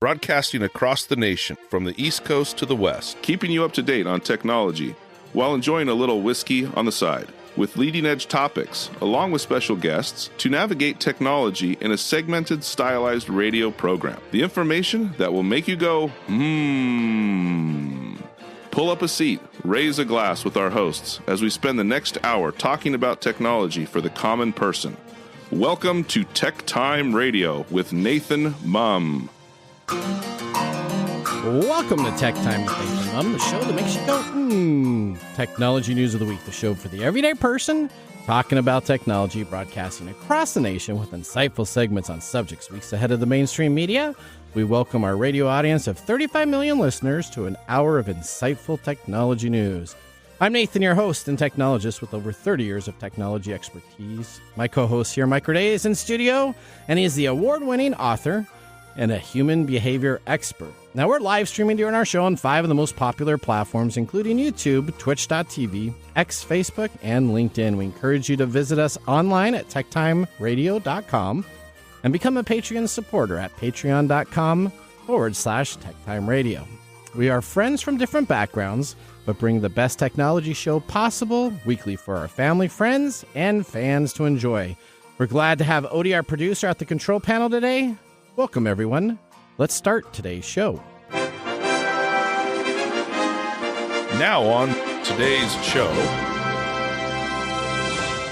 broadcasting across the nation from the East Coast to the West, keeping you up to date on technology while enjoying a little whiskey on the side, with leading-edge topics, along with special guests, to navigate technology in a segmented, stylized radio program. The information that will make you go, Pull up a seat, raise a glass with our hosts as we spend the next hour talking about technology for the common person. Welcome to TechTime Radio with Nathan Mumm. Welcome to TechTime with Nathan Mumm, the show that makes you go, Technology News of the Week, the show for the everyday person, talking about technology, broadcasting across the nation with insightful segments on subjects weeks ahead of the mainstream media. We welcome our radio audience of 35 million listeners to an hour of insightful technology news. I'm Nathan, your host and technologist with over 30 years of technology expertise. My co-host here, Mike Corday, is in studio, and he is the award-winning author and a human behavior expert. Now, we're live streaming during our show on 5 of the most popular platforms, including YouTube, Twitch.tv, X, Facebook, and LinkedIn. We encourage you to visit us online at techtimeradio.com and become a Patreon supporter at patreon.com/TechTime Radio. We are friends from different backgrounds, but bring the best technology show possible weekly for our family, friends, and fans to enjoy. We're glad to have Odie, our producer, at the control panel today. Welcome, everyone. Let's start today's show. Now on today's show.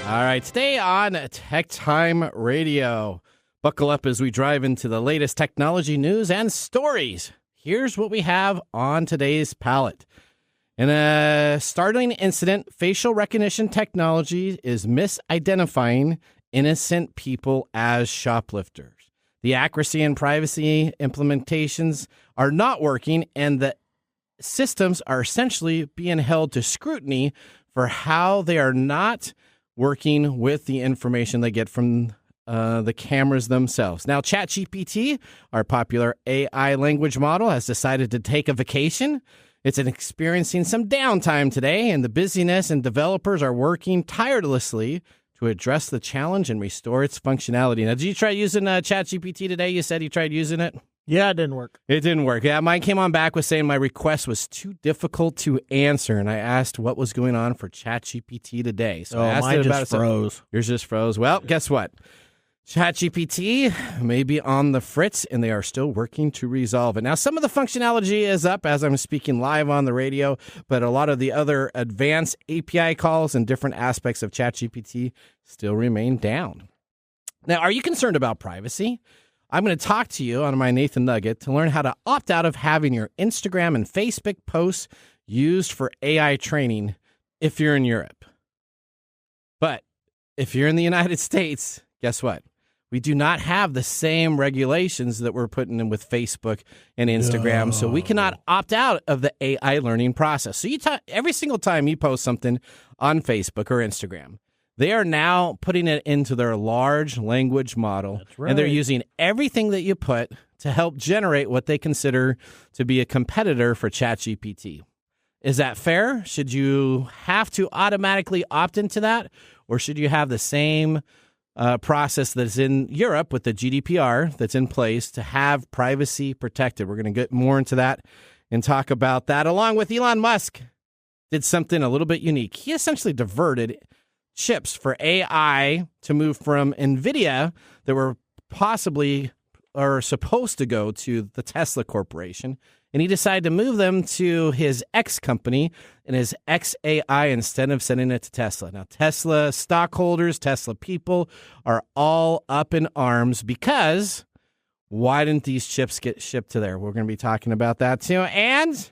All right, today on TechTime Radio. Buckle up as we drive into the latest technology news and stories. Here's what we have on today's palette. In a startling incident, facial recognition technology is misidentifying innocent people as shoplifters. The accuracy and privacy implementations are not working, and the systems are essentially being held to scrutiny for how they are not working with the information they get from the cameras themselves. Now, ChatGPT, our popular AI language model, has decided to take a vacation. It's experiencing some downtime today, and the busyness and developers are working tirelessly to address the challenge and restore its functionality. Now, did you try using ChatGPT today? You said you tried using it? Yeah, it didn't work. It didn't work. Yeah, mine came on back with saying my request was too difficult to answer, and I asked what was going on for ChatGPT today. So I asked mine it about just froze. Yours just froze. Well, guess what? ChatGPT may be on the fritz, and they are still working to resolve it. Now, some of the functionality is up as I'm speaking live on the radio, but a lot of the other advanced API calls and different aspects of ChatGPT still remain down. Now, are you concerned about privacy? I'm going to talk to you on my Nathan Nugget to learn how to opt out of having your Instagram and Facebook posts used for AI training if you're in Europe. But if you're in the United States, guess what? We do not have the same regulations that we're putting in with Facebook and Instagram, so we cannot opt out of the AI learning process. So every single time you post something on Facebook or Instagram, they are now putting it into their large language model. That's right. And they're using everything that you put to help generate what they consider to be a competitor for ChatGPT. Is that fair? Should you have to automatically opt into that, or should you have the same process that's in Europe with the GDPR that's in place to have privacy protected? We're going to get more into that and talk about that, along with Elon Musk did something a little bit unique. He essentially diverted chips for AI to move from NVIDIA that were possibly or supposed to go to the Tesla Corporation, and he decided to move them to his X company and his XAI instead of sending it to Tesla. Now, Tesla stockholders, Tesla people are all up in arms because why didn't these chips get shipped to there? We're going to be talking about that too. And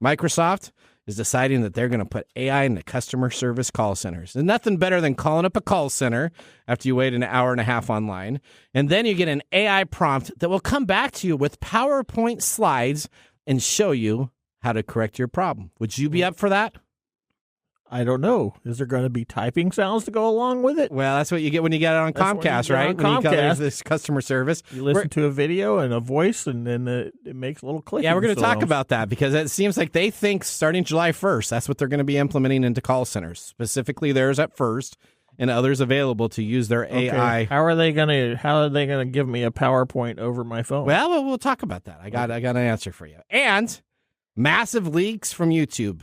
Microsoft is deciding that they're going to put AI into customer service call centers. There's nothing better than calling up a call center after you wait an hour and a half online, and then you get an AI prompt that will come back to you with PowerPoint slides and show you how to correct your problem. Would you be up for that? I don't know. Is there going to be typing sounds to go along with it? Well, that's what you get when you get it on Comcast, right? When you get this customer service. You listen to a video and a voice, and then it makes a little click. Yeah, we're going to talk about that because it seems like they think starting July 1st, that's what they're going to be implementing into call centers, specifically theirs at first. and others available to use their AI. How are they gonna give me a PowerPoint over my phone? Well, we'll talk about that. I got an answer for you. And massive leaks from YouTube.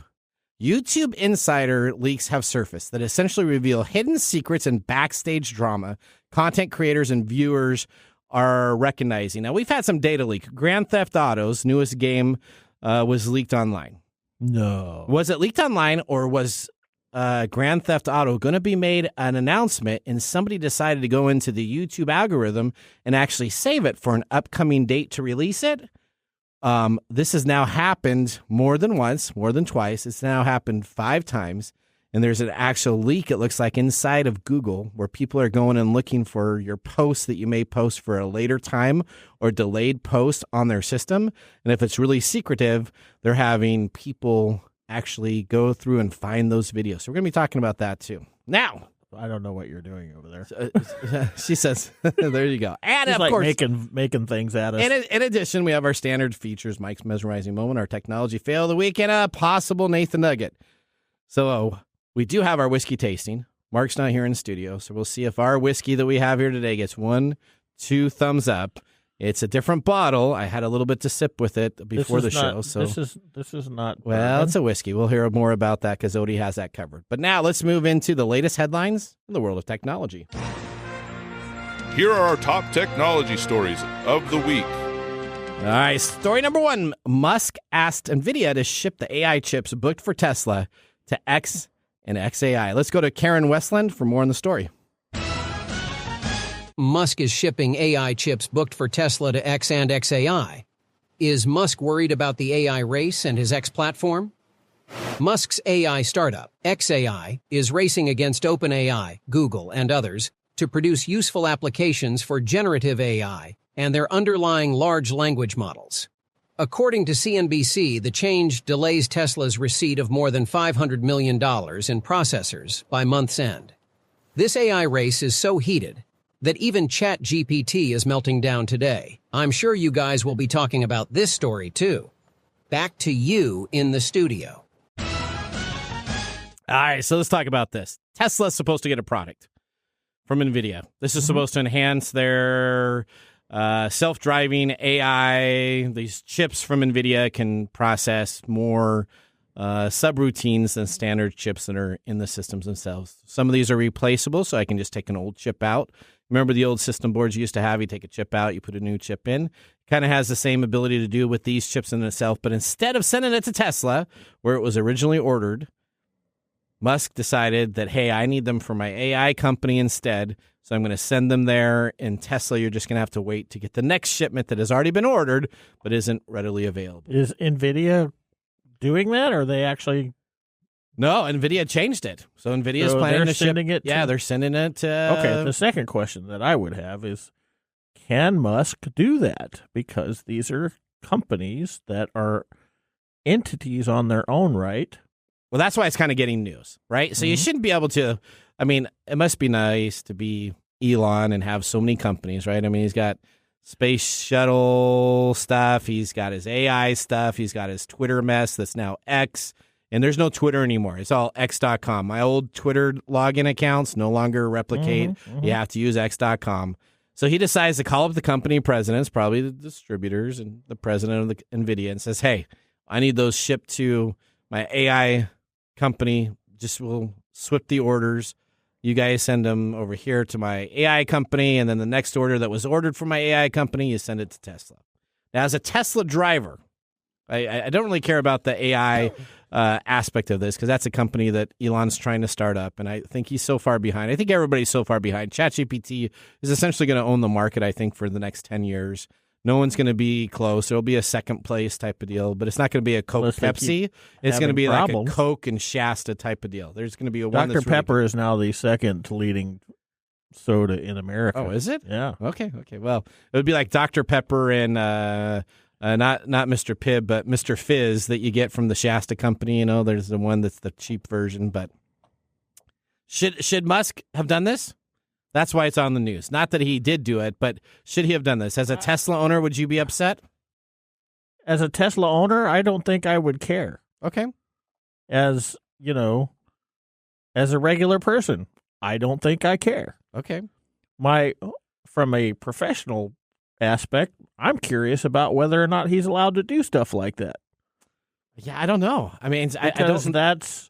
YouTube insider leaks have surfaced that essentially reveal hidden secrets and backstage drama content creators and viewers are recognizing. Now, we've had some data leak. Grand Theft Auto's newest game was leaked online. No. Was it leaked online, or was Grand Theft Auto going to be made an announcement and somebody decided to go into the YouTube algorithm and actually save it for an upcoming date to release it? This has now happened more than once, more than twice. It's now happened 5 times. And there's an actual leak, it looks like, inside of Google where people are going and looking for your posts that you may post for a later time or delayed post on their system. And if it's really secretive, they're having people actually go through and find those videos. So we're going to be talking about that too. Now, I don't know what you're doing over there. She says, there you go. And He's of like course, making things at us. in addition, we have our standard features, Mike's mesmerizing moment, our technology fail of the week, and a possible Nathan Nugget. So we do have our whiskey tasting. Mark's not here in the studio, so we'll see if our whiskey that we have here today gets 1, 2 thumbs up. It's a different bottle. I had a little bit to sip with it before the show. So this is not. Well, bourbon. it's a whiskey. We'll hear more about that because Odie has that covered. But now let's move into the latest headlines in the world of technology. Here are our top technology stories of the week. All right, story number 1. Musk asked NVIDIA to ship the AI chips booked for Tesla to X and XAI. Let's go to Karen Westland for more on the story. Musk is shipping AI chips booked for Tesla to X and XAI. Is Musk worried about the AI race and his X platform? Musk's AI startup, XAI, is racing against OpenAI, Google, and others to produce useful applications for generative AI and their underlying large language models. According to CNBC, the change delays Tesla's receipt of more than $500 million in processors by month's end. This AI race is so heated that even ChatGPT is melting down today. I'm sure you guys will be talking about this story too. Back to you in the studio. All right, so let's talk about this. Tesla's supposed to get a product from NVIDIA. This is supposed to enhance their self-driving AI. These chips from NVIDIA can process more subroutines than standard chips that are in the systems themselves. Some of these are replaceable, so I can just take an old chip out. Remember the old system boards you used to have? You take a chip out, you put a new chip in. Kind of has the same ability to do with these chips in itself, but instead of sending it to Tesla, where it was originally ordered, Musk decided that, hey, I need them for my AI company instead, so I'm going to send them there. And Tesla, you're just going to have to wait to get the next shipment that has already been ordered but isn't readily available. Is NVIDIA doing that, or are they actually? No, NVIDIA changed it. So NVIDIA is planning to ship it. Yeah, they're sending it to. Okay, the second question that I would have is, can Musk do that? Because these are companies that are entities on their own right. Well, that's why it's kind of getting news, right? So you shouldn't be able to. I mean, it must be nice to be Elon and have so many companies, right? I mean, he's got space shuttle stuff. He's got his AI stuff. He's got his Twitter mess that's now X. And there's no Twitter anymore. It's all X.com. My old Twitter login accounts no longer replicate. You have to use X.com. So he decides to call up the company presidents, probably the distributors and the president of the NVIDIA, and says, hey, I need those shipped to my AI company. Just will swip the orders. You guys send them over here to my AI company, and then the next order that was ordered from my AI company, you send it to Tesla. Now, as a Tesla driver, I don't really care about the AI aspect of this because that's a company that Elon's trying to start up, and I think he's so far behind. I think everybody's so far behind. ChatGPT is essentially going to own the market, I think, for the next 10 years. No one's going to be close. It'll be a second place type of deal, but it's not going to be a Coke Pepsi. It's going to be like a Coke and Shasta type of deal. There's going to be a one. Dr. Pepper is now the second leading soda in America. Oh, is it? Yeah. Okay. Well, it would be like Dr. Pepper and not Mr. Pibb, but Mr. Fizz that you get from the Shasta company. You know, there's the one that's the cheap version. But should Musk have done this? That's why it's on the news. Not that he did do it, but should he have done this? As a Tesla owner, would you be upset? As a Tesla owner, I don't think I would care. Okay. As, you know, as a regular person, I don't think I care. Okay. From a professional aspect, I'm curious about whether or not he's allowed to do stuff like that. Yeah, I don't know. I mean, I Because don't. that's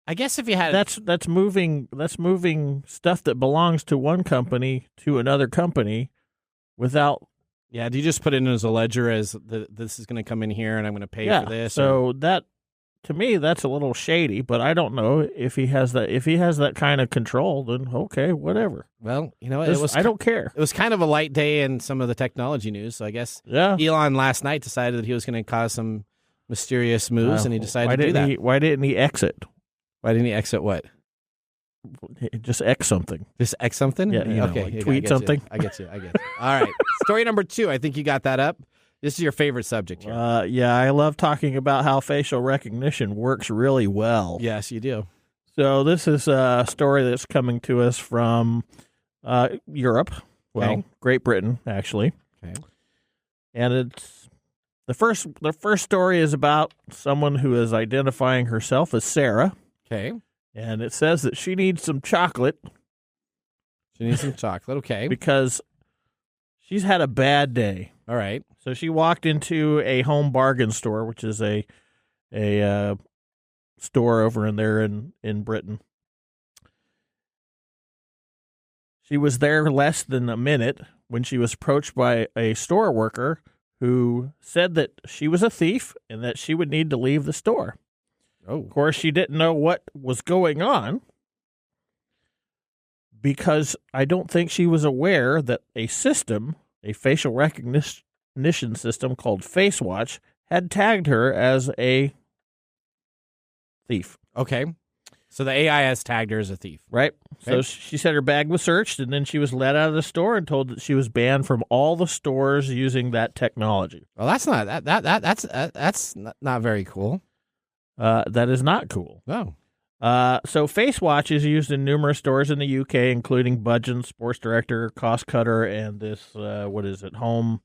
I guess if you had that's moving stuff that belongs to one company to another company without. Yeah, do you just put it in as a ledger as this is going to come in here and I'm going to pay for this? So that, to me, that's a little shady. But I don't know if he has that. If he has that kind of control, then okay, whatever. Well, you know, I don't care. It was kind of a light day in some of the technology news. So I guess Yeah. Elon last night decided that he was going to cause some mysterious moves, and he decided to do that. Why didn't he exit? Why didn't he exit what? Just X something. Just X something? Yeah, okay. like tweet something. I get you. All right. Story number 2. I think you got that up. This is your favorite subject here. Yeah, I love talking about how facial recognition works really well. Yes, you do. So this is a story that's coming to us from Europe. Well, Okay. Great Britain, actually. Okay. And it's the first story is about someone who is identifying herself as Sarah. Okay. And it says that she needs some chocolate She needs some chocolate. Okay. because she's had a bad day. All right. So she walked into a home bargain store, which is a store over in Britain. She was there less than a minute when she was approached by a store worker who said that she was a thief and that she would need to leave the store. Oh. Of course, she didn't know what was going on because I don't think she was aware that a facial recognition system called Face Watch, had tagged her as a thief. Okay. So the AI has tagged her as a thief. Right? Okay. So she said her bag was searched, and then she was let out of the store and told that she was banned from all the stores using that technology. Well, that's not very cool. That is not cool. No. So Face Watch is used in numerous stores in the UK, including Budgeons, Sports Director, Cost Cutter, and this, Home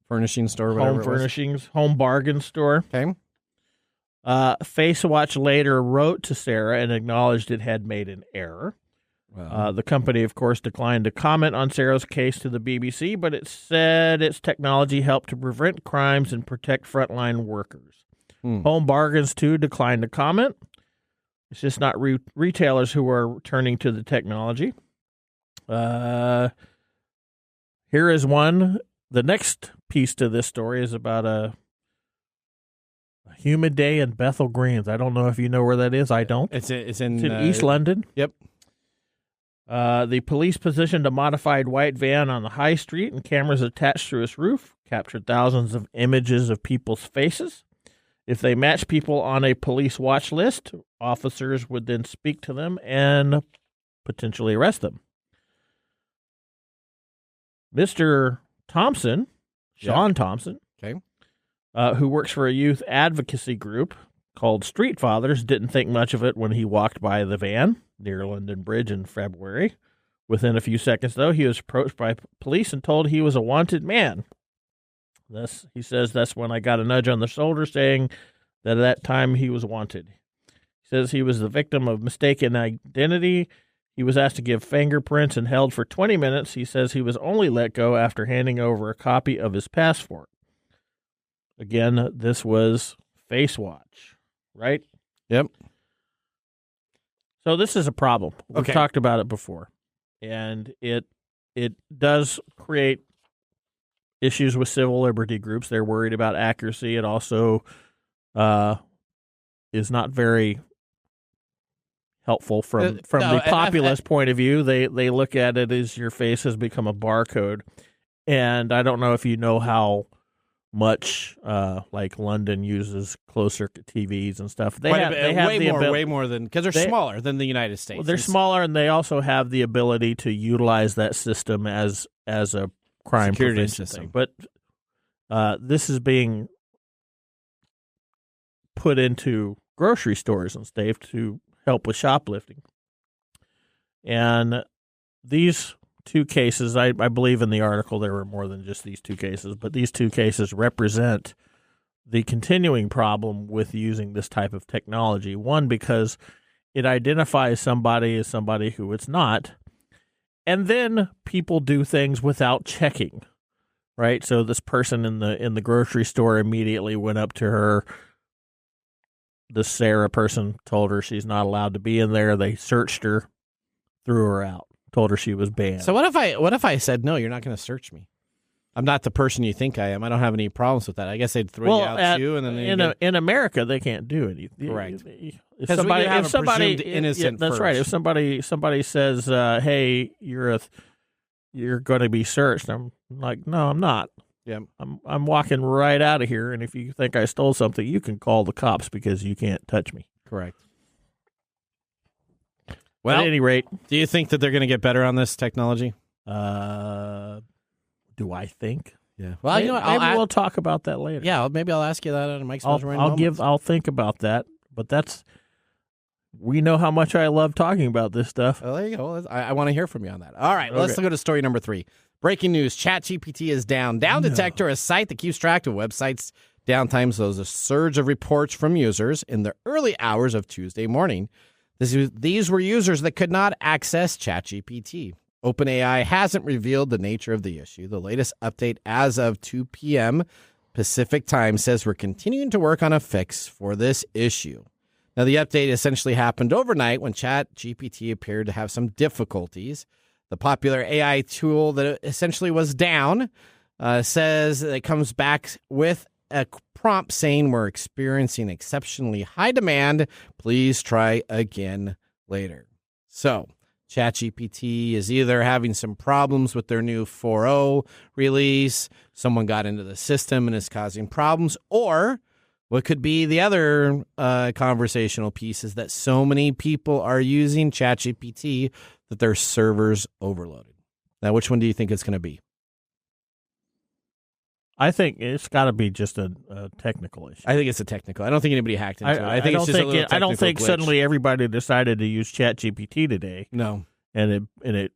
Furnishing store, whatever Home it was. Furnishings, Home Bargain Store. Okay. Face Watch later wrote to Sarah and acknowledged it had made an error. Well, The company, of course, declined to comment on Sarah's case to the BBC, but it said its technology helped to prevent crimes and protect frontline workers. Home Bargains, too, declined to comment. It's just not retailers who are turning to the technology. Here is one. The next piece to this story is about a humid day in Bethel Greens. I don't know if you know where that is. I don't. it's in East London. Yep. The police positioned a modified white van on the high street, and cameras attached to its roof captured thousands of images of people's faces. If they match people on a police watch list, officers would then speak to them and potentially arrest them. Mr. Thompson, Sean Thompson, Okay. who works for a youth advocacy group called Street Fathers, didn't think much of it when he walked by the van near London Bridge in February. Within a few seconds, though, he was approached by police and told he was a wanted man. Thus, he says, that's when I got a nudge on the shoulder saying that at that time he was wanted. He says he was the victim of mistaken identity. He was asked to give fingerprints and held for 20 minutes. He says he was only let go after handing over a copy of his passport. Again, this was Face Watch, right? Yep. So this is a problem. We've Okay. talked about it before. And it does create issues with civil liberty groups. They're worried about accuracy. It also is not very helpful from the populist point of view. They look at it as your face has become a barcode. And I don't know if you know how much like London uses closed circuit TVs and stuff. They have way more than, because they're smaller than the United States. Well, they're smaller, and they also have the ability to utilize that system as a crime security prevention system. thing. But this is being put into grocery stores and stuff to help with shoplifting. And these two cases, I believe in the article there were more than just these two cases, but these two cases represent the continuing problem with using this type of technology. One, because it identifies somebody as somebody who it's not. And then people do things without checking, right? So this person in the grocery store immediately went up to her. The Sarah person told her she's not allowed to be in there. They searched her, threw her out, told her she was banned. So what if I said, no, you're not going to search me? I'm not the person you think I am. I don't have any problems with that. I guess they'd throw you out too. And then in America, they can't do it. Correct. If somebody innocent, that's first. right. If somebody says, "Hey, you're going to be searched," I'm like, "No, I'm not. Yeah, I'm walking right out of here. And if you think I stole something, you can call the cops because you can't touch me." Correct. Well, at any rate, do you think that they're going to get better on this technology? Do I think? Yeah. Well, maybe we'll talk about that later. Yeah, maybe I'll ask you that on Mike's Moments. I'll think about that. But we know how much I love talking about this stuff. Well, there you go. I want to hear from you on that. All right, let's go to story number 3. Breaking news: ChatGPT is down. Down Detector, a site that keeps track of websites' downtimes, shows a surge of reports from users in the early hours of Tuesday morning. These were users that could not access ChatGPT. OpenAI hasn't revealed the nature of the issue. The latest update as of 2 p.m. Pacific time says we're continuing to work on a fix for this issue. Now, the update essentially happened overnight when ChatGPT appeared to have some difficulties. The popular AI tool that essentially was down says that it comes back with a prompt saying we're experiencing exceptionally high demand. Please try again later. So ChatGPT is either having some problems with their new 4.0 release, someone got into the system and is causing problems, or what could be the other conversational piece is that so many people are using ChatGPT that their servers overloaded. Now, which one do you think it's going to be? I think it's got to be just a technical issue. I think it's a technical. I don't think anybody hacked into it. I think it's just a little technical I don't think glitch. Suddenly everybody decided to use ChatGPT today. No, and it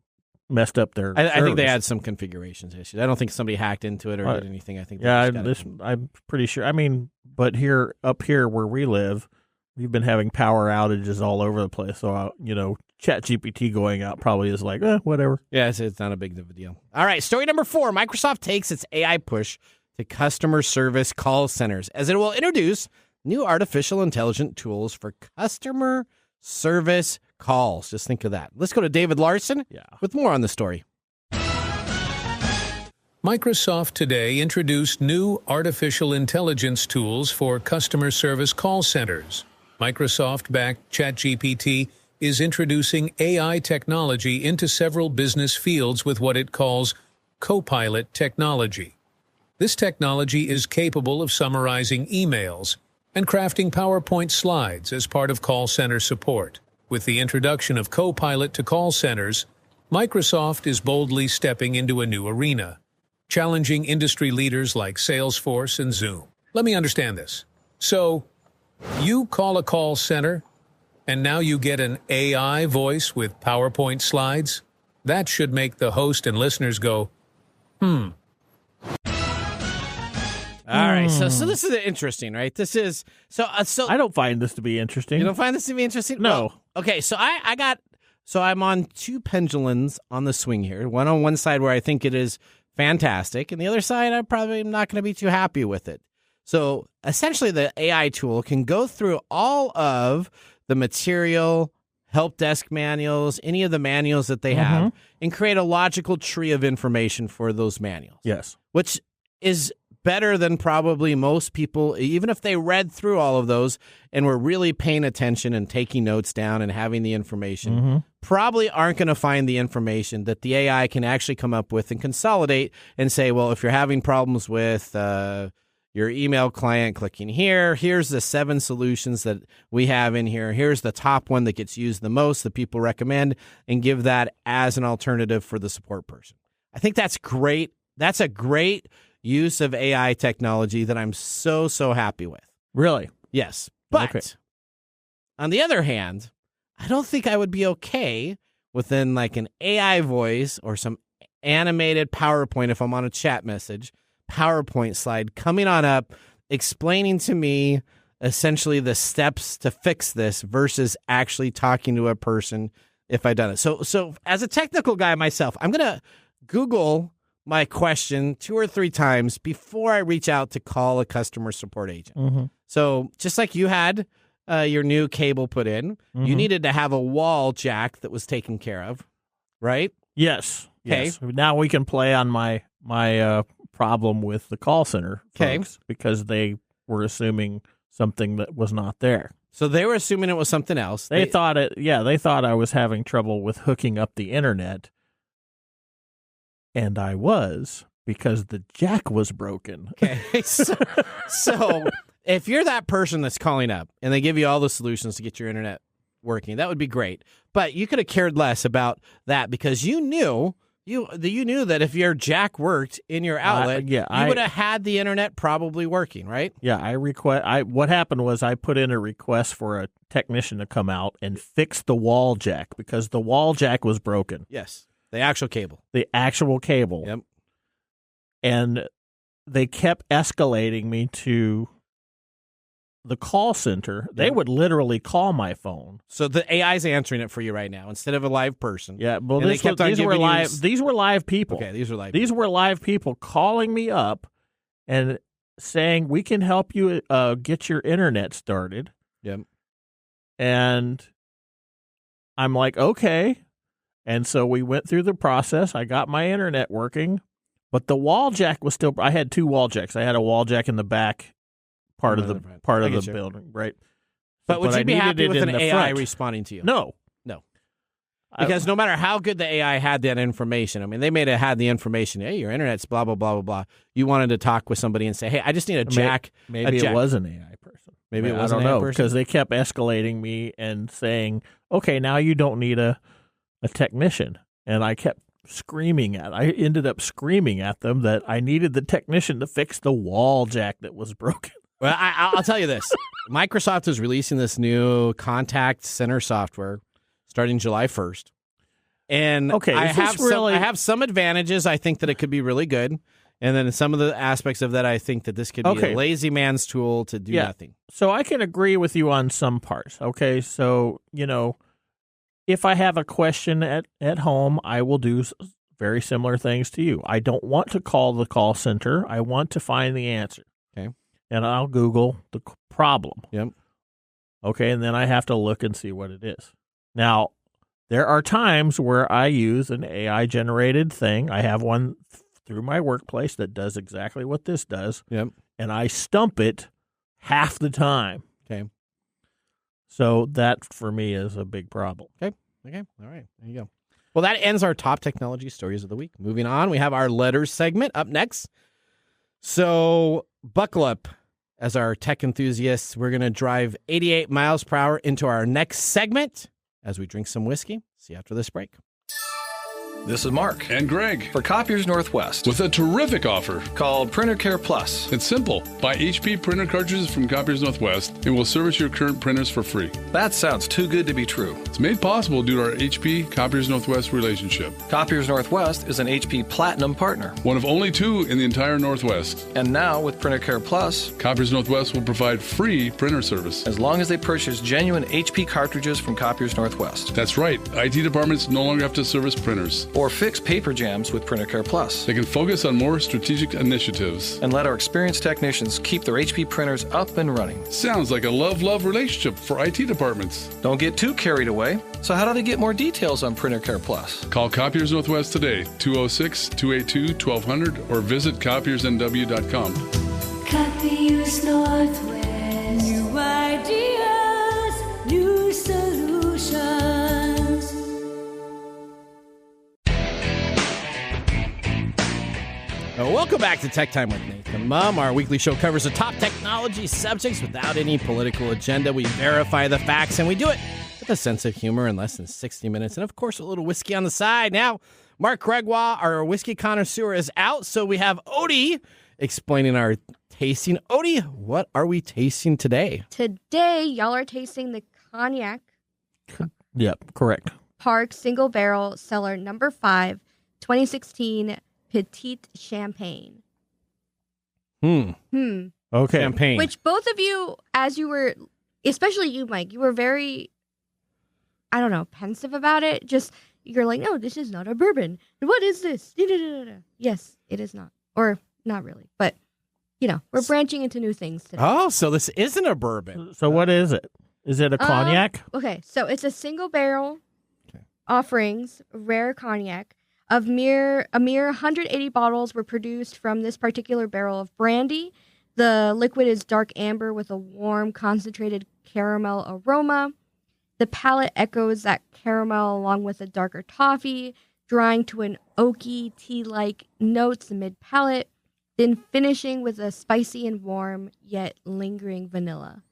messed up their. I think they had some configurations issues. I don't think somebody hacked into it or did anything. I think I'm pretty sure. I mean, but up here where we live, we've been having power outages all over the place. So ChatGPT going out probably is like whatever. Yeah, it's not a big of a deal. All right, story number 4. Microsoft takes its AI push to customer service call centers as it will introduce new artificial intelligence tools for customer service calls. Just think of that. Let's go to David Larson with more on the story. Microsoft today introduced new artificial intelligence tools for customer service call centers. Microsoft-backed ChatGPT is introducing AI technology into several business fields with what it calls Copilot technology. This technology is capable of summarizing emails and crafting PowerPoint slides as part of call center support. With the introduction of Copilot to call centers, Microsoft is boldly stepping into a new arena, challenging industry leaders like Salesforce and Zoom. Let me understand this. So, you call a call center, and now you get an AI voice with PowerPoint slides? That should make the host and listeners go, All right, so this is interesting, right? This is so. I don't find this to be interesting. You don't find this to be interesting? No. Well, okay, so I'm on two pendulums on the swing here. One on one side where I think it is fantastic, and the other side I probably am not going to be too happy with it. So essentially, the AI tool can go through all of the material, help desk manuals, any of the manuals that they have, and create a logical tree of information for those manuals. Yes, which is better than probably most people, even if they read through all of those and were really paying attention and taking notes down and having the information, probably aren't going to find the information that the AI can actually come up with and consolidate and say, well, if you're having problems with your email client clicking here, here's the 7 solutions that we have in here. Here's the top one that gets used the most that people recommend, and give that as an alternative for the support person. I think that's great. That's a great use of AI technology that I'm so happy with. Really? Yes. But on the other hand, I don't think I would be okay within like an AI voice or some animated PowerPoint if I'm on a chat message, PowerPoint slide coming on up, explaining to me essentially the steps to fix this versus actually talking to a person if I've done it. So as a technical guy myself, I'm going to Google my question 2 or 3 times before I reach out to call a customer support agent. Mm-hmm. So just like you had your new cable put in, you needed to have a wall jack that was taken care of, right? Yes. Okay. Yes. Now we can play on my problem with the call center folks because they were assuming something that was not there. So they were assuming it was something else. They thought I was having trouble with hooking up the internet. And I was, because the jack was broken. Okay. So if you're that person that's calling up and they give you all the solutions to get your internet working, that would be great. But you could have cared less about that because you knew that if your jack worked in your outlet, you would have had the internet probably working, right? Yeah, what happened was I put in a request for a technician to come out and fix the wall jack because the wall jack was broken. Yes. The actual cable. The actual cable. Yep. And they kept escalating me to the call center. They would literally call my phone. So the AI's answering it for you right now instead of a live person. Yeah, well, these were live people. Okay, these were live. These were live people calling me up and saying, "We can help you get your internet started." Yep. And I'm like, okay. And so we went through the process. I got my internet working, but the wall jack was still. I had 2 wall jacks. I had a wall jack in the back part of the building, right? But would you be happy with an AI responding to you? No. Because no matter how good the AI had that information, I mean, they may have had the information. Hey, your internet's blah blah blah blah blah. You wanted to talk with somebody and say, hey, I just need a jack. Maybe it was an AI person. Maybe it was. I don't know because they kept escalating me and saying, okay, now you don't need a technician, and I kept screaming I ended up screaming at them that I needed the technician to fix the wall jack that was broken. Well, I'll tell you this. Microsoft is releasing this new contact center software starting July 1st. And I have some advantages. I think that it could be really good. And then some of the aspects of that, I think that this could be a lazy man's tool to do nothing. So I can agree with you on some parts. Okay, so, if I have a question at home, I will do very similar things to you. I don't want to call the call center. I want to find the answer. Okay. And I'll Google the problem. Yep. Okay, and then I have to look and see what it is. Now, there are times where I use an AI-generated thing. I have one through my workplace that does exactly what this does. Yep. And I stump it half the time. Okay. So that, for me, is a big problem. Okay. All right. There you go. Well, that ends our top technology stories of the week. Moving on, we have our letters segment up next. So buckle up as our tech enthusiasts. We're going to drive 88 miles per hour into our next segment as we drink some whiskey. See you after this break. This is Mark. And Greg. For Copiers Northwest. With a terrific offer. Called Printer Care Plus. It's simple. Buy HP printer cartridges from Copiers Northwest and we'll service your current printers for free. That sounds too good to be true. It's made possible due to our HP Copiers Northwest relationship. Copiers Northwest is an HP Platinum partner. One of only 2 in the entire Northwest. And now with Printer Care Plus, Copiers Northwest will provide free printer service. As long as they purchase genuine HP cartridges from Copiers Northwest. That's right. IT departments no longer have to service printers. Or fix paper jams with Printer Care Plus. They can focus on more strategic initiatives. And let our experienced technicians keep their HP printers up and running. Sounds like a love-love relationship for IT departments. Don't get too carried away. So how do they get more details on Printer Care Plus? Call Copiers Northwest today, 206-282-1200, or visit copiersnw.com. Copiers Northwest. New ideas, new solutions. Welcome back to Tech Time with Nathan Mumm. Our weekly show covers the top technology subjects without any political agenda. We verify the facts, and we do it with a sense of humor in less than 60 minutes. And, of course, a little whiskey on the side. Now, Mark Gregoire, our whiskey connoisseur, is out, so we have Odie explaining our tasting. Odie, what are we tasting today? Today, y'all are tasting the Cognac Yep, correct. Park Single Barrel Cellar Number 5, 2016 Petite Champagne. Okay. Okay. Champagne. Which both of you, as you were, especially you, Mike, you were very, I don't know, pensive about it. Just, you're like, no, this is not a bourbon. What is this? Yes, it is not. Or not really. But, we're branching into new things today. Oh, so this isn't a bourbon. So what is it? Is it a cognac? Okay, so it's a single barrel offerings, rare cognac. A mere 180 bottles were produced from this particular barrel of brandy. The liquid is dark amber with a warm, concentrated caramel aroma. The palate echoes that caramel along with a darker toffee, drawing to an oaky, tea-like notes mid-palate, then finishing with a spicy and warm, yet lingering vanilla.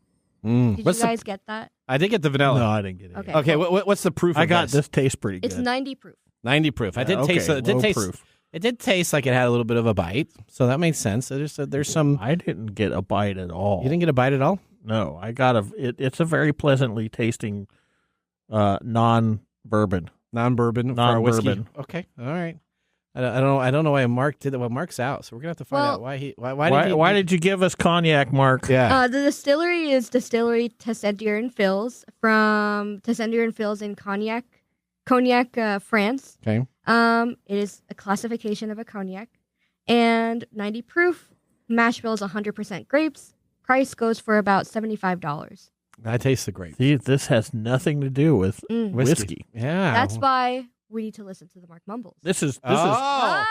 Did you guys get that? I did get the vanilla. No, I didn't get it. Okay. Okay, what's the proof of I got this? this tastes pretty good. It's 90 proof. 90 proof. I did taste it. It did taste like it had a little bit of a bite, so that makes sense. There's some. I didn't get a bite at all. You didn't get a bite at all? No, I got it's a very pleasantly tasting non-bourbon. Non-bourbon. For our whiskey. Non-bourbon. Okay, all right. I don't know why Mark did that. Well, Mark's out, so we're gonna have to find out why did you give us cognac, Mark? Yeah. The distillery is Distillery Tessender and Fills from Tessender and Fills in Cognac, France. Okay. It is a classification of a cognac, and 90 proof. Mash bill is 100% grapes. Price goes for about $75. I taste the grape. See, this has nothing to do with whiskey. Yeah. That's why we need to listen to the Mark Mumbles. This is Oh,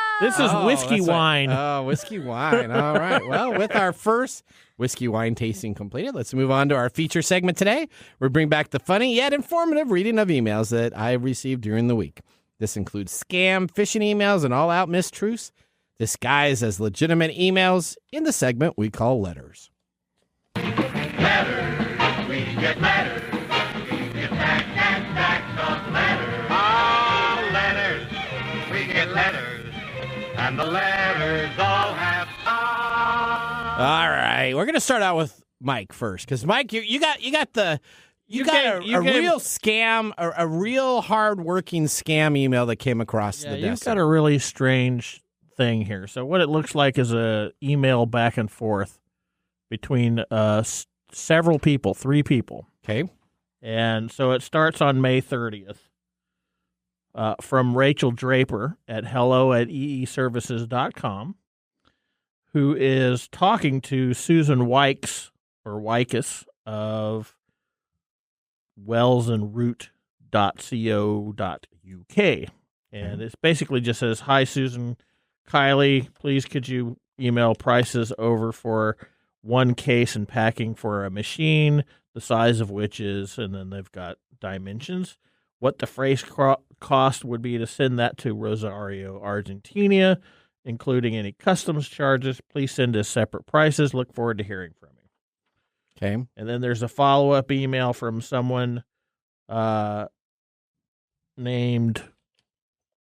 whiskey that's wine. Right. Oh, whiskey wine. All right. Well, with our first whiskey wine tasting completed, let's move on to our feature segment today. We bring back the funny yet informative reading of emails that I received during the week. This includes scam, phishing emails, and all-out mistruths disguised as legitimate emails in the segment we call Letters. Letters, we get letters. We get stacks and stacks of letters. Oh, letters, we get letters. And the letters all have All right. We're going to start out with Mike first, because Mike, you got a real scam, a real hard-working scam email that came across the desk. You've got a really strange thing here. So what it looks like is a email back and forth between several people, 3 people. Okay. And so it starts on May 30th from Rachel Draper at hello@eeservices.com, who is talking to Susan Wykes of wellsandroot.co.uk. And it basically just says, "Hi, Susan, Kylie, please could you email prices over for 1 case and packing for a machine, the size of which is," and then they've got dimensions, "what the freight cost would be to send that to Rosario, Argentina, including any customs charges. Please send us separate prices. Look forward to hearing from you." Okay. And then there's a follow-up email from someone named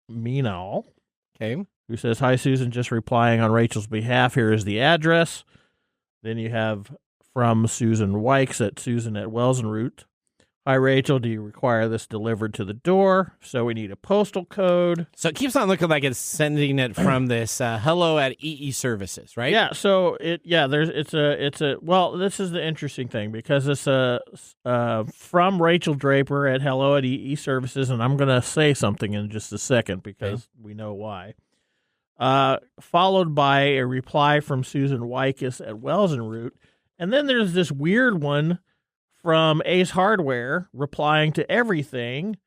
Minal. Okay. Who says, "Hi, Susan, just replying on Rachel's behalf. Here is the address." Then you have from Susan Wykes at Susan@Wells&Root. "Hi, Rachel, do you require this delivered to the door? So we need a postal code." So it keeps on looking like it's sending it from this hello@EE-Services, right? Yeah. So this is the interesting thing, because it's from Rachel Draper at hello@EE-Services, and I'm going to say something in just a second because we know why. Followed by a reply from Susan Wykes at Wells&Root. And then there's this weird one from Ace Hardware replying to everything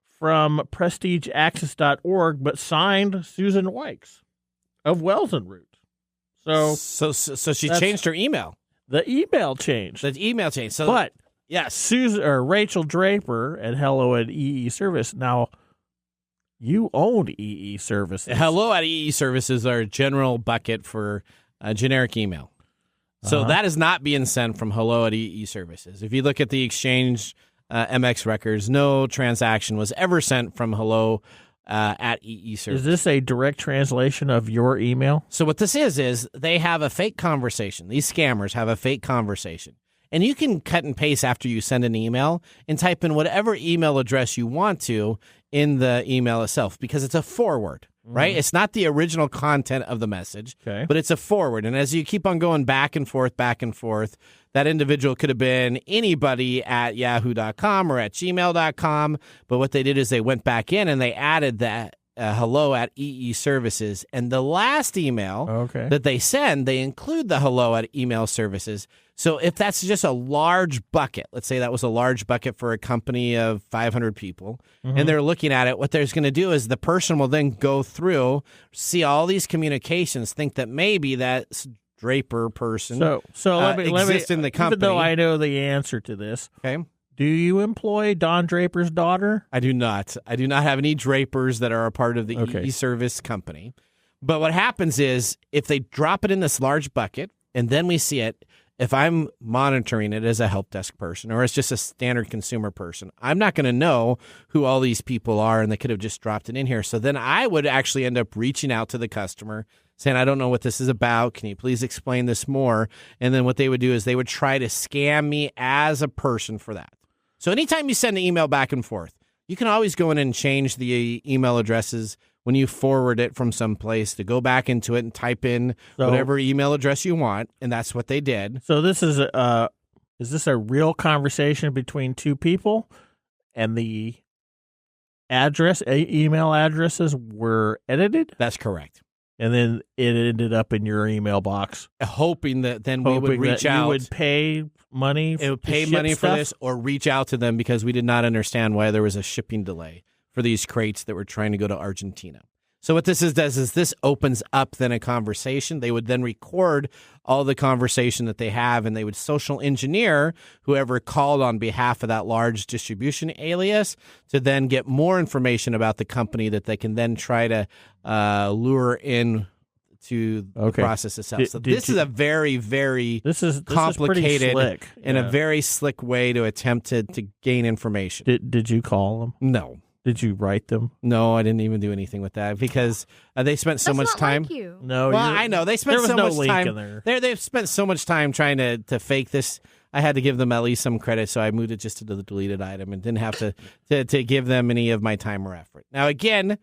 from prestigeaccess.org, but signed Susan Wykes of Wells&Root. So she changed her email. The email changed. So, but yes, Susan or Rachel Draper at hello@EE-Service. Now, you own EE-Services. Hello@EE-Services are a general bucket for generic email. So that is not being sent from hello@EE-Services. If you look at the Exchange MX records, no transaction was ever sent from hello@EE-Services. Is this a direct translation of your email? So what this is they have a fake conversation. These scammers have a fake conversation. And you can cut and paste after you send an email and type in whatever email address you want to in the email itself, because it's a forward. right? It's not the original content of the message, Okay. but it's a forward. And as you keep on going back and forth, that individual could have been anybody at yahoo.com or at gmail.com. But what they did is they went back in and they added that hello at EE services. And the last email that they send, they include the hello at email services. So if that's just a large bucket, let's say that was a large bucket for a company of 500 people, and they're looking at it, what there's going to do is the person will then go through, see all these communications, think that maybe that Draper person let me exists in the company. Even though I know the answer to this, okay. Do you employ Don Draper's daughter? I do not. I do not have any Drapers that are a part of the EE service company. But what happens is if they drop it in this large bucket and then we see it, if I'm monitoring it as a help desk person or as just a standard consumer person, I'm not going to know who all these people are, and they could have just dropped it in here. So then I would actually end up reaching out to the customer saying, I don't know what this is about. Can you please explain this more? And then what they would do is they would try to scam me as a person for that. So anytime you send an email back and forth, you can always go in and change the email addresses when you forward it from someplace to go back into it and type in whatever email address you want, and that's what they did. So this is this a real conversation between two people, and the email addresses were edited? That's correct. And then it ended up in your email box, hoping that then we would reach out. You would pay money. It would pay money for this, or reach out to them because we did not understand why there was a shipping delay for these crates that were trying to go to Argentina. So what this does is this opens up then a conversation. They would then record all the conversation that they have, and they would social engineer whoever called on behalf of that large distribution alias to then get more information about the company that they can then try to lure in to the process itself. So this is a very, very complicated and a very slick way to attempt to gain information. Did you call them? No. Did you write them? No, I didn't even do anything with that because they spent so much time. Like you. No, well, I know they spent so much time. In there. They've spent so much time trying to fake this. I had to give them at least some credit, so I moved it just to the deleted item and didn't have to give them any of my time or effort. Now, again,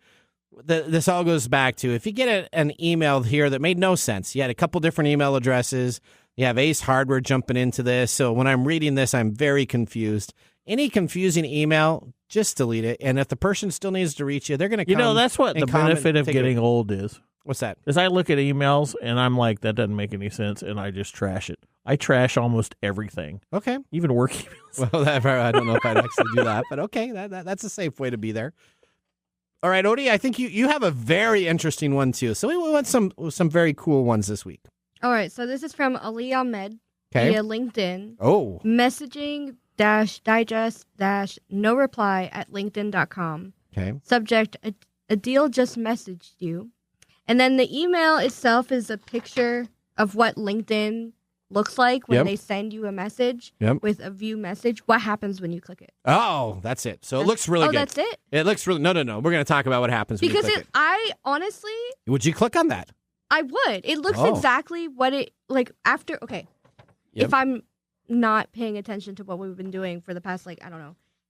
this all goes back to if you get an email here that made no sense. You had a couple different email addresses. You have Ace Hardware jumping into this. So when I'm reading this, I'm very confused. Any confusing email, just delete it. And if the person still needs to reach you, they're going to come. That's what the benefit of getting old is. What's that? Because I look at emails and I'm like, that doesn't make any sense, and I just trash it. I trash almost everything. Okay. Even work emails. Well, I don't know if I'd actually do that, but okay, that's a safe way to be there. All right, Odie, I think you have a very interesting one, too. So we want some very cool ones this week. All right, so this is from Ali Ahmed via LinkedIn. Oh. Messaging-digest-no reply at linkedin.com. Okay. Subject, a deal just messaged you. And then the email itself is a picture of what LinkedIn looks like when they send you a message with a view message. What happens when you click it? Oh, that's it. So it looks really good. Oh, that's it? It looks really... No. We're going to talk about what happens when you click it. I honestly... Would you click on that? I would. It looks exactly what it... Like, after... Okay. Yep. If I'm not paying attention to what we've been doing for the past,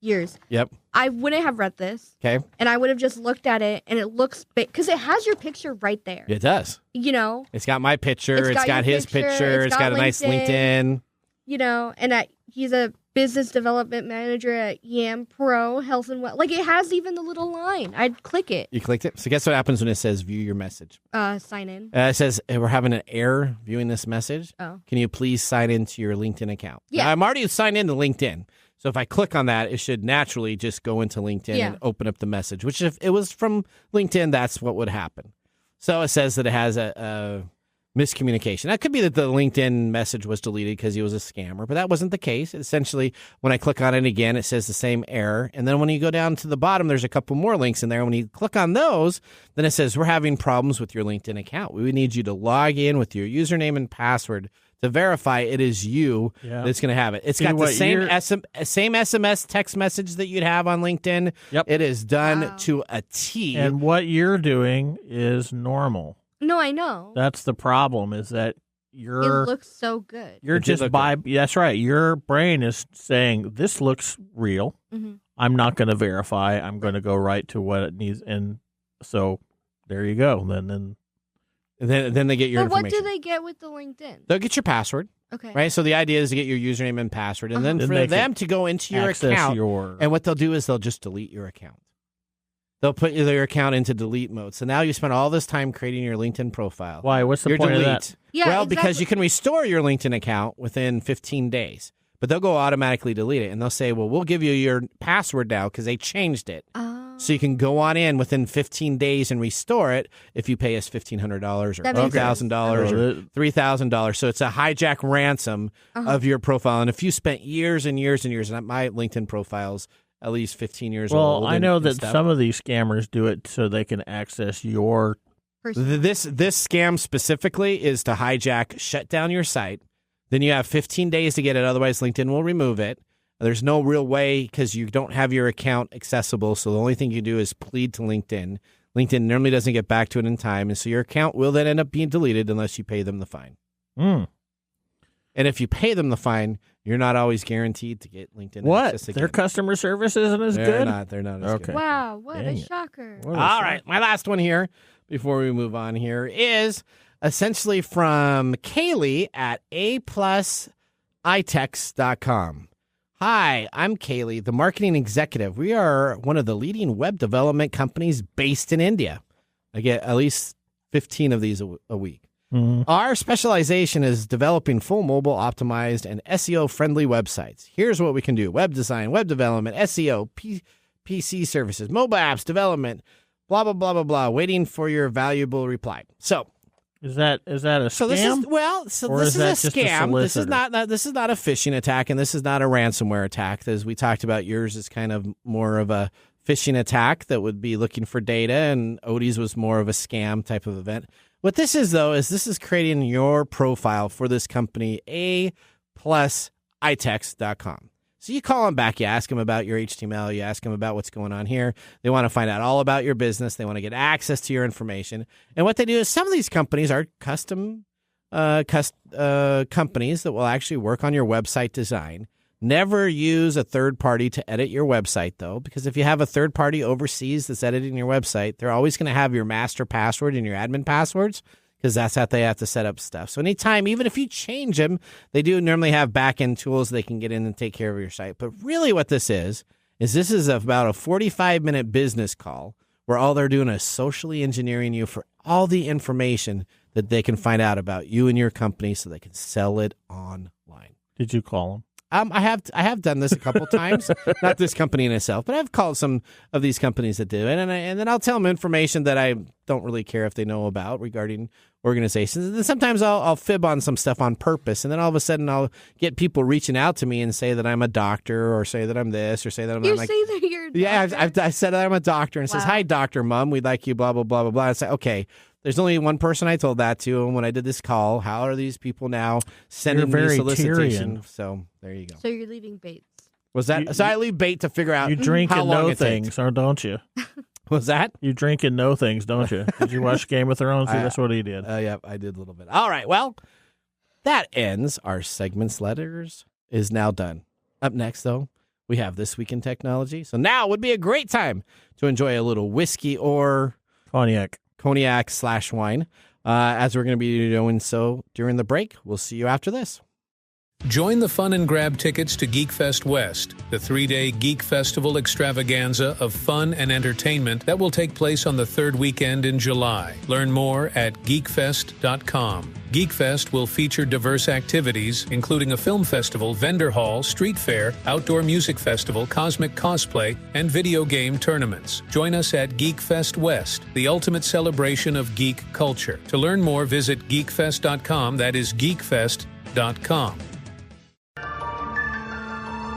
years. Yep. I wouldn't have read this. Okay. And I would have just looked at it, and it looks... Because it has your picture right there. It does. You know? It's got my picture. It's got his picture. It's got a nice LinkedIn. You know, and he's a business development manager at Yam Pro Health and Well. It has even the little line. I'd click it. You clicked it? So guess what happens when it says view your message? Sign in. It says, hey, we're having an error viewing this message. Oh. Can you please sign into your LinkedIn account? Yeah. Now, I'm already signed into LinkedIn. So if I click on that, it should naturally just go into LinkedIn and open up the message, which if it was from LinkedIn, that's what would happen. So it says that it has a miscommunication. That could be that the LinkedIn message was deleted because he was a scammer, but that wasn't the case. Essentially, when I click on it again, it says the same error. And then when you go down to the bottom, there's a couple more links in there. When you click on those, then it says, we're having problems with your LinkedIn account. We would need you to log in with your username and password to verify it is you that's going to have it. It's got the same SMS text message that you'd have on LinkedIn. Yep. It is done to a T. And what you're doing is normal. No, I know. That's the problem, is that it looks so good. You're just that's right. Your brain is saying, this looks real. Mm-hmm. I'm not going to verify. I'm going to go right to what it needs. And so there you go. Then they get your But what information. do they get with the LinkedIn? They'll get your password. Okay. Right? So the idea is to get your username and password, and then Then for they them can to go into your access account, your- and what they'll do is they'll just delete your account. They'll put your account into delete mode. So now you spend all this time creating your LinkedIn profile. Why? What's the Your point delete. of that? Yeah, well, exactly. because you can restore your LinkedIn account within 15 days, but they'll go automatically delete it, and they'll say, well, we'll give you your password now because they changed it. So you can go on in within 15 days and restore it if you pay us $1,500 or That makes $2,000 or sense. $3,000. So it's a hijack ransom of your profile. And if you spent years and years and years, and my LinkedIn profile's at least 15 years old. Well, I know and that stuff. some of these scammers do it so they can access your. This scam specifically is to hijack, shut down your site. Then you have 15 days to get it. Otherwise, LinkedIn will remove it. There's no real way because you don't have your account accessible. So the only thing you do is plead to LinkedIn. LinkedIn normally doesn't get back to it in time. And so your account will then end up being deleted unless you pay them the fine. And if you pay them the fine, you're not always guaranteed to get LinkedIn access again. Their customer service isn't as good? They're not as Okay. good. Wow, what Dang a it. shocker. What a All shock. right, my last one here before we move on here is essentially from Kaylee at aplusitex.com. Hi, I'm Kaylee, the marketing executive. We are one of the leading web development companies based in India. I get at least 15 of these a week. Our specialization is developing full mobile optimized and SEO friendly websites. Here's what we can do: web design, web development, SEO, PC services, mobile apps development, blah, blah, blah, blah, blah. Waiting for your valuable reply. So Is that a scam? So this is Or this is is that a just a scam. This is solicitor? not a phishing attack, and this is not a ransomware attack. As we talked about, yours is kind of more of a phishing attack that would be looking for data, and Odie's was more of a scam type of event. What this is, though, is this is creating your profile for this company, aplusitex.com. So you call them back, you ask them about your HTML, you ask them about what's going on here. They want to find out all about your business. They want to get access to your information. And what they do is some of these companies are custom companies that will actually work on your website design. Never use a third party to edit your website, though, because if you have a third party overseas that's editing your website, they're always going to have your master password and your admin passwords, because that's how they have to set up stuff. So anytime, even if you change them, they do normally have back-end tools they can get in and take care of your site. But really what this is this is about a 45-minute business call where all they're doing is socially engineering you for all the information that they can find out about you and your company so they can sell it online. Did you call them? I have done this a couple times, not this company in itself, but I've called some of these companies that do it, and then I'll tell them information that I don't really care if they know about regarding organizations. And then sometimes I'll fib on some stuff on purpose, and then all of a sudden I'll get people reaching out to me and say that I'm a doctor, or say that I'm this, or say that I'm You that. say that you're a doctor? I said that I'm a doctor, and it says, Wow. "Hi, Dr. Mumm, we'd like you, blah, blah, blah, blah, blah." I say, okay. There's only one person I told that to, and when I did this call, how are these people now sending You're me very solicitation? Tyrian. So there you go. So you're leaving Bates. Was that so? I leave bait to figure out You drink how and long know it things, takes. or don't you? Was that? You drink and know things, don't you? Did you watch Game of Thrones? See, that's what he did. Yeah, I did a little bit. All right, well, that ends our segments. Letters is now done. Up next, though, we have This Week in Technology. So now would be a great time to enjoy a little whiskey or cognac/wine. As we're going to be doing so during the break. We'll see you after this. Join the fun and grab tickets to GeekFest West, the 3-day Geek Festival extravaganza of fun and entertainment that will take place on the third weekend in July. Learn more at geekfest.com. GeekFest will feature diverse activities, including a film festival, vendor hall, street fair, outdoor music festival, cosmic cosplay, and video game tournaments. Join us at GeekFest West, the ultimate celebration of geek culture. To learn more, visit geekfest.com. That is geekfest.com.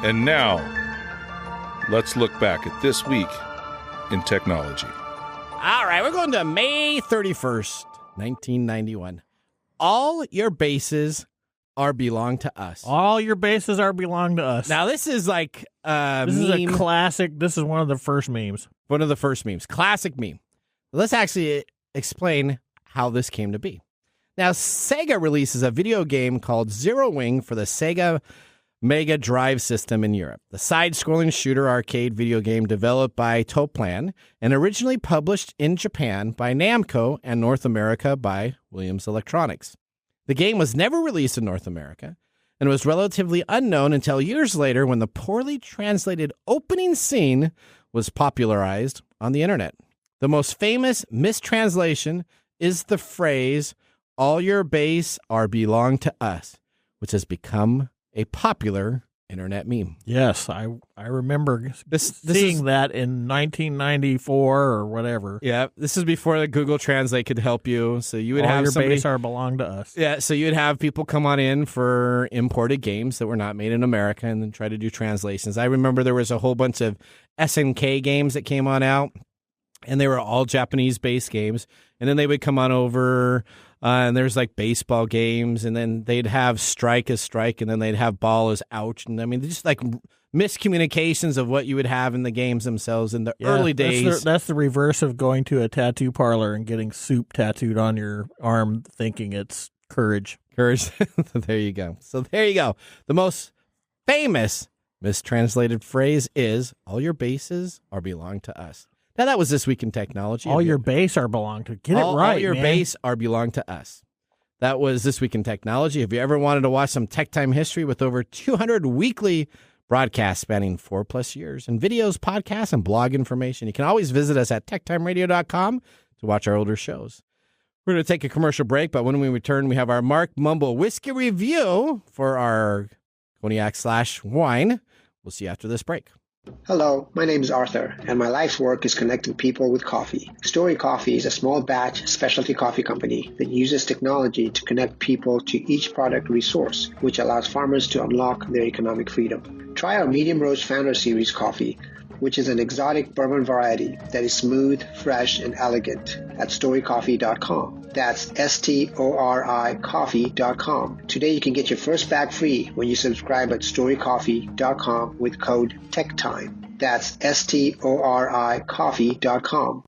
And now, let's look back at this week in technology. All right, we're going to May 31st, 1991. All your bases belong to us. All your bases belong to us. Now, this is like this is a classic. This is one of the first memes. One of the first memes. Classic meme. Let's actually explain how this came to be. Now, Sega releases a video game called Zero Wing for the Sega Mega Drive system in Europe. The side-scrolling shooter arcade video game developed by Toplan and originally published in Japan by Namco and North America by Williams Electronics. The game was never released in North America and was relatively unknown until years later when the poorly translated opening scene was popularized on the internet. The most famous mistranslation is the phrase, "All your base are belong to us," which has become a popular internet meme. Yes, I remember seeing is, that in 1994 or whatever. Yeah, this is before the Google Translate could help you. So you would have your somebody, base are belong to us. Yeah, so you'd have people come on in for imported games that were not made in America and then try to do translations. I remember there was a whole bunch of SNK games that came on out, and they were all Japanese-based games. And then they would come on over, and there's like baseball games, and then they'd have strike as strike, and then they'd have ball as ouch. And I mean, just like miscommunications of what you would have in the games themselves in the early days. That's the reverse of going to a tattoo parlor and getting soup tattooed on your arm thinking it's courage. Courage. There you go. So there you go. The most famous mistranslated phrase is, "All your bases are belong to us." Now, that was This Week in Technology. All your base are belong to. Get it right, All your man. base are belong to us. That was This Week in Technology. If you ever wanted to watch some Tech Time history with over 200 weekly broadcasts spanning 4+ years and videos, podcasts, and blog information, you can always visit us at techtimeradio.com to watch our older shows. We're going to take a commercial break, but when we return, we have our Mark Mumble whiskey review for our cognac/wine. We'll see you after this break. Hello, my name is Arthur, and my life's work is connecting people with coffee. Story Coffee is a small batch specialty coffee company that uses technology to connect people to each product resource, which allows farmers to unlock their economic freedom. Try our Medium Roast Founder Series coffee, which is an exotic bourbon variety that is smooth, fresh, and elegant at storycoffee.com. That's STORI coffee.com. Today you can get your first bag free when you subscribe at storycoffee.com with code TechTime. That's STORI coffee.com.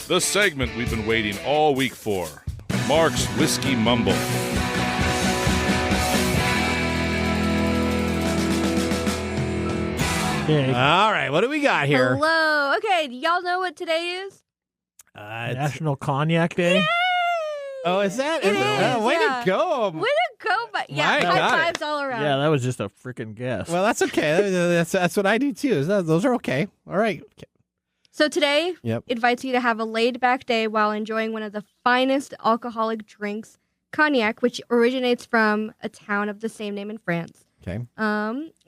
The segment we've been waiting all week for. Mark's Whiskey Mumble. Okay. All right, what do we got here? Hello. Okay, do y'all know what today is? National Cognac Day. Oh, is that? It is, way yeah. to go. Way to go, but yeah, My high God. fives all around. Yeah, that was just a freaking guess. Well, that's okay. That's what I do too. Those are okay. All right. Okay. So today Yep. invites you to have a laid-back day while enjoying one of the finest alcoholic drinks, cognac, which originates from a town of the same name in France. Okay.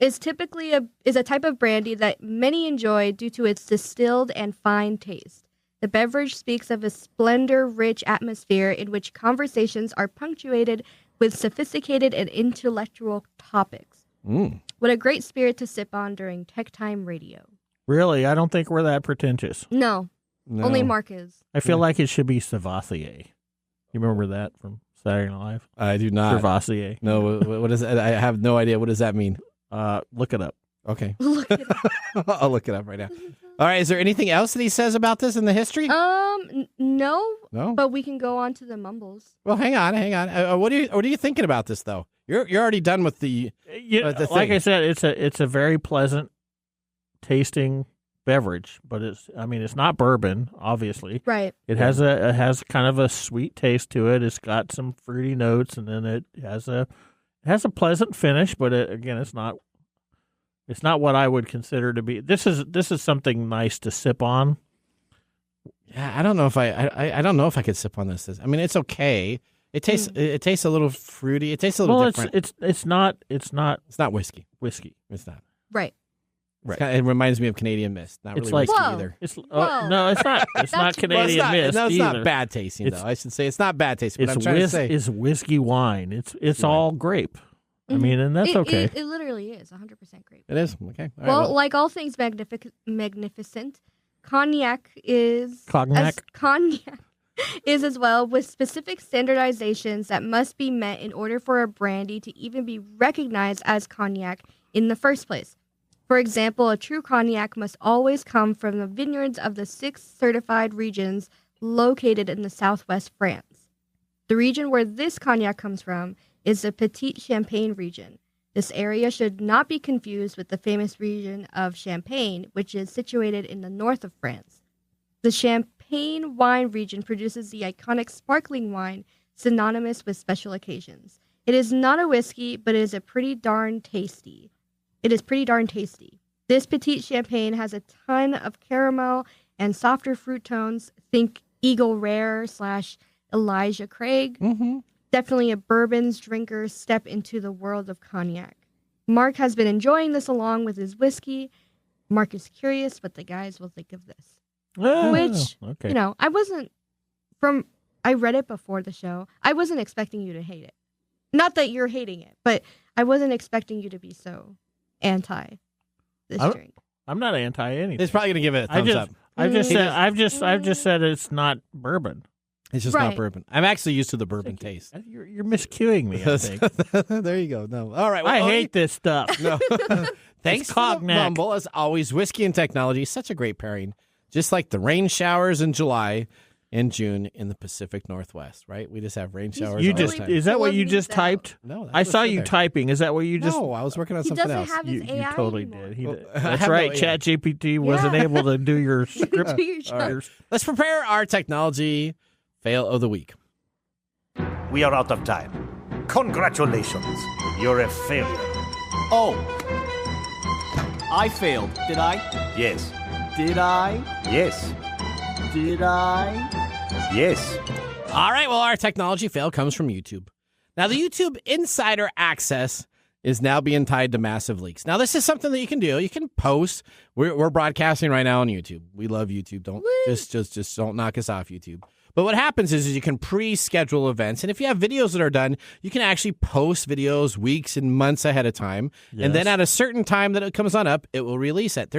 Is typically a type of brandy that many enjoy due to its distilled and fine taste. The beverage speaks of a splendor-rich atmosphere in which conversations are punctuated with sophisticated and intellectual topics. What a great spirit to sip on during Tech Time Radio. Really, I don't think we're that pretentious. No. Only Mark is. I feel like it should be Savassier. You remember that from Saturday Night Live? I do not. Savassier. No, what is it? I have no idea. What does that mean? Look it up. Okay. Look it up. I'll look it up right now. All right. Is there anything else that he says about this in the history? No. No. But we can go on to the mumbles. Well, hang on. What are you thinking about this though? You're already done with the the like thing. I said, it's a very pleasant tasting beverage, but it's not bourbon, obviously. Right. It has kind of a sweet taste to it. It's got some fruity notes, and then it has a pleasant finish. But it's not what I would consider to be. This is something nice to sip on. Yeah, I don't know if I don't know if I could sip on this. I mean, it's okay. It tastes a little fruity. It tastes a little different. It's not whiskey. It's not. Right. Right. It reminds me of Canadian Mist. Not It's really like- whiskey Whoa. either. No, it's not. It's not Canadian Mist No, it's either. not bad tasting though. I should say it's not bad tasting. But I'm It's trying to say it's whiskey wine. It's all grape. I mean, and that's okay. It literally is 100% grape. it is okay. All right, Well, like all things magnificent, cognac is Cognac? Cognac is as well, with specific standardizations that must be met in order for a brandy to even be recognized as cognac in the first place. For example, a true cognac must always come from the vineyards of the 6 certified regions located in the southwest France. The region where this cognac comes from is the Petite Champagne region. This area should not be confused with the famous region of Champagne, which is situated in the north of France. The Champagne wine region produces the iconic sparkling wine synonymous with special occasions. It is not a whiskey, but it is pretty darn tasty. This Petite Champagne has a ton of caramel and softer fruit tones. Think Eagle Rare / Elijah Craig. Mm-hmm. Definitely a bourbon's drinker's step into the world of cognac. Mark has been enjoying this along with his whiskey. Mark is curious what the guys will think of this. Oh, Which, okay. you know, I read it before the show. I wasn't expecting you to hate it. Not that you're hating it, but I wasn't expecting you to be so anti this drink. I'm not anti anything. He's probably going to give it a thumbs up. I've just said it's not bourbon. It's just not bourbon. I'm actually used to the bourbon taste. You're miscuing me, I think. There you go. No. All right. Well, I hate this stuff. No. Thanks for the cognac. mumble. As always, whiskey and technology, such a great pairing. Just like the rain showers in July and June in the Pacific Northwest, right? We just have rain showers all the time. Is that what you just typed? No. I saw you typing. Is that what you just... No, I was working on He something doesn't else. have his AI You totally anymore. did. I That's have right. no AI. ChatGPT wasn't able to do your script. Do your show. Let's prepare our technology fail of the week. We are out of time. Congratulations. You're a failure. Oh. I failed, did I? Yes. Did I? Yes. Did I? Yes. All right, well, our technology fail comes from YouTube. Now, the YouTube insider access is now being tied to massive leaks. Now, this is something that you can do. You can post. We're broadcasting right now on YouTube. We love YouTube. Don't just don't knock us off, YouTube. But what happens is you can pre-schedule events, and if you have videos that are done, you can actually post videos weeks and months ahead of time, and then at a certain time that it comes on up, it will release it.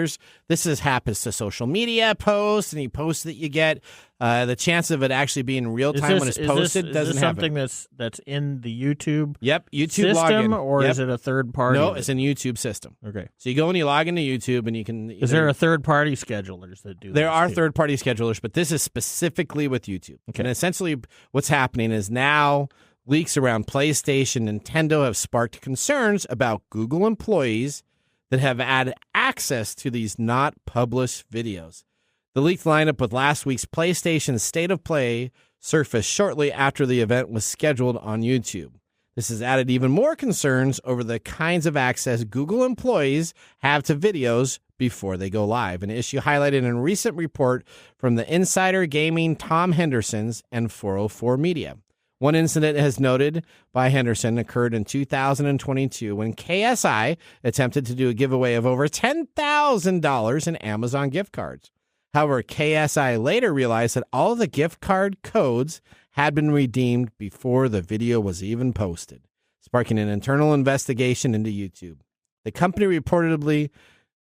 Happens to social media posts, and you post that you get the chance of it actually being real time when it's posted doesn't is this happen. something that's in the YouTube YouTube system, login, or is it a third party? No, it's in YouTube system. Okay. So you go and you log into YouTube, and you can. Is there a third party schedulers that do? There are third party schedulers, but this is specifically with YouTube. Okay. And essentially, what's happening is now leaks around PlayStation, Nintendo have sparked concerns about Google employees that have had access to these not published videos. The leaks line up with last week's PlayStation State of Play surfaced shortly after the event was scheduled on YouTube. This has added even more concerns over the kinds of access Google employees have to videos before they go live, an issue highlighted in a recent report from the Insider Gaming Tom Henderson's and 404 Media. One incident as noted by Henderson occurred in 2022 when KSI attempted to do a giveaway of over $10,000 in Amazon gift cards. However, KSI later realized that all the gift card codes had been redeemed before the video was even posted, sparking an internal investigation into YouTube. The company reportedly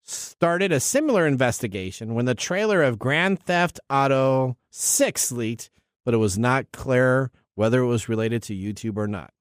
started a similar investigation when the trailer of Grand Theft Auto 6 leaked, but it was not clear whether it was related to YouTube or not.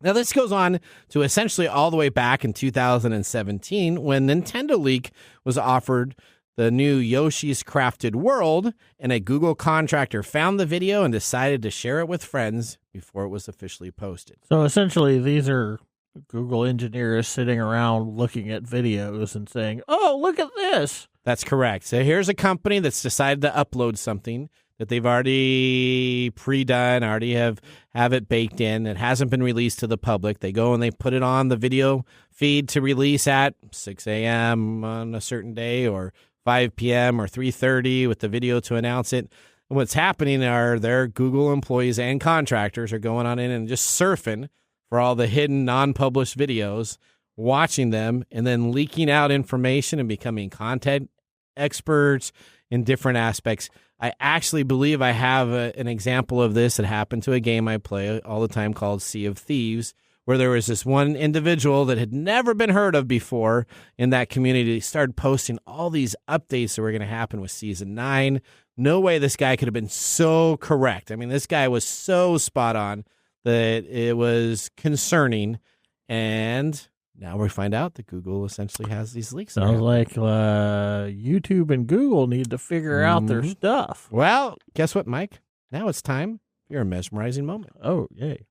Now, this goes on to essentially all the way back in 2017 when Nintendo Leak was offered the new Yoshi's Crafted World, and a Google contractor found the video and decided to share it with friends before it was officially posted. So essentially, these are Google engineers sitting around looking at videos and saying, "Oh, look at this." That's correct. So here's a company that's decided to upload something that they've already pre-done, already have it baked in. It hasn't been released to the public. They go and they put it on the video feed to release at 6 a.m. on a certain day, or 5 p.m. or 3:30 with the video to announce it. And what's happening are their Google employees and contractors are going on in and just surfing for all the hidden, non-published videos, watching them, and then leaking out information and becoming content experts in different aspects. I actually believe I have an example of this that happened to a game I play all the time called Sea of Thieves, where there was this one individual that had never been heard of before in that community. Started posting all these updates that were going to happen with Season 9. No way this guy could have been so correct. I mean, this guy was so spot on that it was concerning. And now we find out that Google essentially has these leaks. Sounds like YouTube and Google need to figure out their stuff. Well, guess what, Mike? Now it's time for your mesmerizing moment. Oh, yay.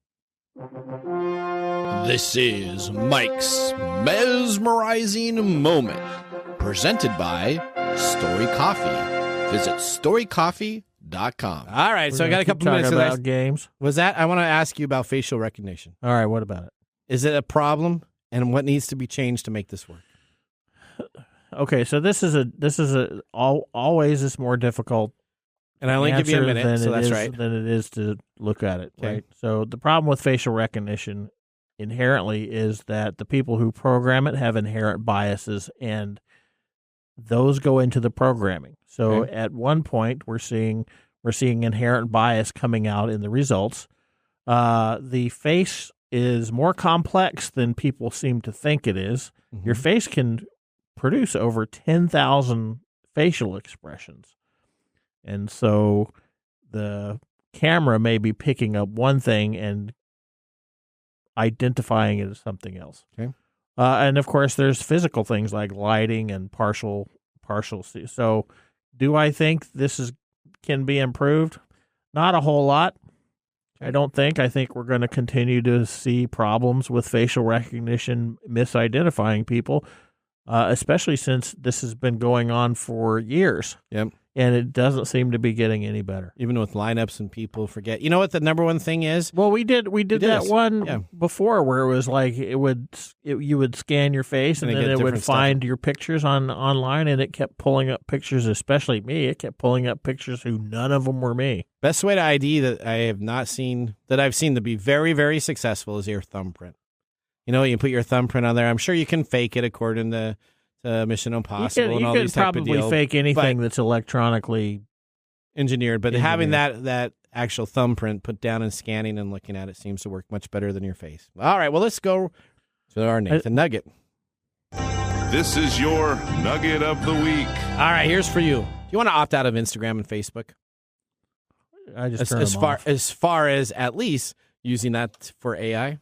This is Mike's mesmerizing moment, presented by Story Coffee. Visit storycoffee.com. All right, so I got a couple minutes about games. Was that? I want to ask you about facial recognition. All right, what about it? Is it a problem, and what needs to be changed to make this work? Okay, so this is always is more difficult. And I only give you a minute, so that's right. Than it is to look at it, Okay. right? So the problem with facial recognition inherently is that the people who program it have inherent biases, and those go into the programming. So Okay. at one point, we're seeing inherent bias coming out in the results. The face is more complex than people seem to think it is. Mm-hmm. Your face can produce over 10,000 facial expressions. And so the camera may be picking up one thing and identifying it as something else. Okay. And of course, there's physical things like lighting and partial. So do I think this can be improved? Not a whole lot. I don't think. I think we're going to continue to see problems with facial recognition misidentifying people, especially since this has been going on for years. Yep. And it doesn't seem to be getting any better. Even with lineups and people forget. You know what the number one thing is? Well, we did that one before where it was like you would scan your face and then it would find your pictures online, and it kept pulling up pictures, especially me. It kept pulling up pictures who none of them were me. Best way to ID that I've seen to be very, very successful is your thumbprint. You know, you put your thumbprint on there. I'm sure you can fake it according to Mission Impossible and all these type of deals. You could probably fake anything that's electronically engineered, but having that actual thumbprint put down and scanning and looking at it seems to work much better than your face. All right, well, let's go to our Nathan Nugget. This is your Nugget of the Week. All right, here's for you. Do you want to opt out of Instagram and Facebook? I just turn them off. As far as at least using that for AI?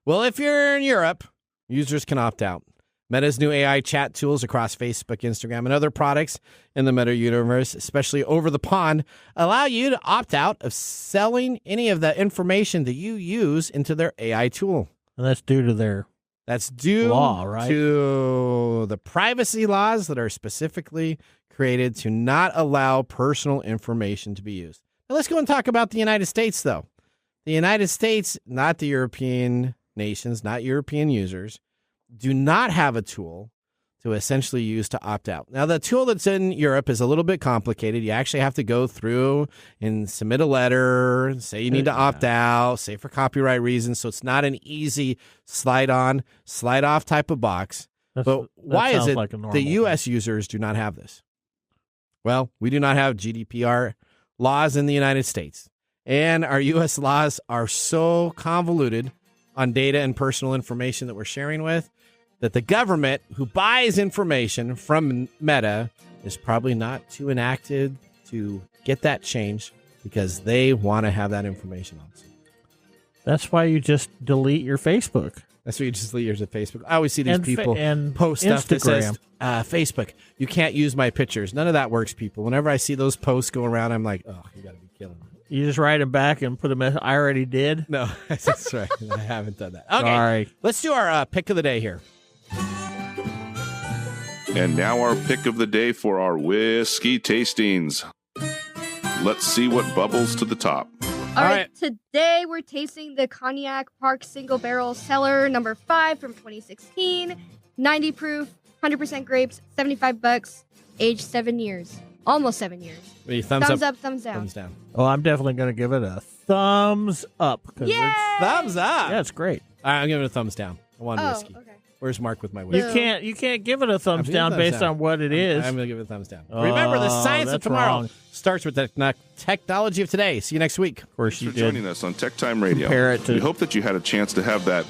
Well, if you're in Europe, users can opt out. Meta's new AI chat tools across Facebook, Instagram, and other products in the Meta universe, especially over the pond, allow you to opt out of selling any of the information that you use into their AI tool. And that's due to their law, right? To the privacy laws that are specifically created to not allow personal information to be used. Now let's go and talk about the United States, though. The United States, not the European nations, not European users, do not have a tool to essentially use to opt out. Now, the tool that's in Europe is a little bit complicated. You actually have to go through and submit a letter, say you need to opt out, say for copyright reasons. So it's not an easy slide on, slide off type of box. But why is it the U.S. users do not have this? Well, we do not have GDPR laws in the United States. And our U.S. laws are so convoluted on data and personal information that we're sharing with, that the government who buys information from Meta is probably not too enacted to get that changed because they want to have that information also. That's why you just delete your Facebook. That's why you just delete yours at Facebook. I always see these people post stuff that says, Facebook, you can't use my pictures. None of that works, people. Whenever I see those posts go around, I'm like, oh, you got to be killing me. You just write them back and put them in. I already did. No, that's right. I haven't done that. Okay, sorry. Let's do our pick of the day here. And now our pick of the day for our whiskey tastings. Let's see what bubbles to the top. All right, today we're tasting the Cognac Park Single Barrel Cellar number 5 from 2016. 90 proof, 100% grapes, $75, aged 7 years. Almost 7 years. Thumbs up, thumbs down. Thumbs down. Oh, I'm definitely going to give it a thumbs up. Yay! Thumbs up. Yeah, it's great. All right, I'm giving it a thumbs down. I want whiskey. Okay. Where's Mark with my whiskey? You can't give it a thumbs down based on what it is. I'm going to give it a thumbs down. Remember, the science of tomorrow starts with the technology of today. See you next week. Of course, Thanks for joining us on TechTime Radio. We hope that you had a chance to have that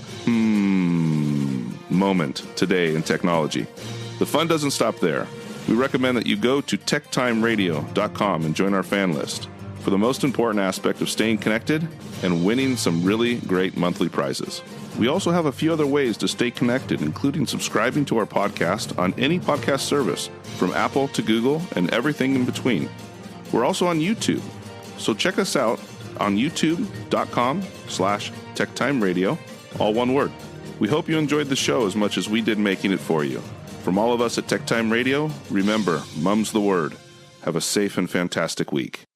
moment today in technology. The fun doesn't stop there. We recommend that you go to techtimeradio.com and join our fan list for the most important aspect of staying connected and winning some really great monthly prizes. We also have a few other ways to stay connected, including subscribing to our podcast on any podcast service, from Apple to Google and everything in between. We're also on YouTube, so check us out on youtube.com/TechTime Radio, all one word. We hope you enjoyed the show as much as we did making it for you. From all of us at TechTime Radio, remember, mum's the word. Have a safe and fantastic week.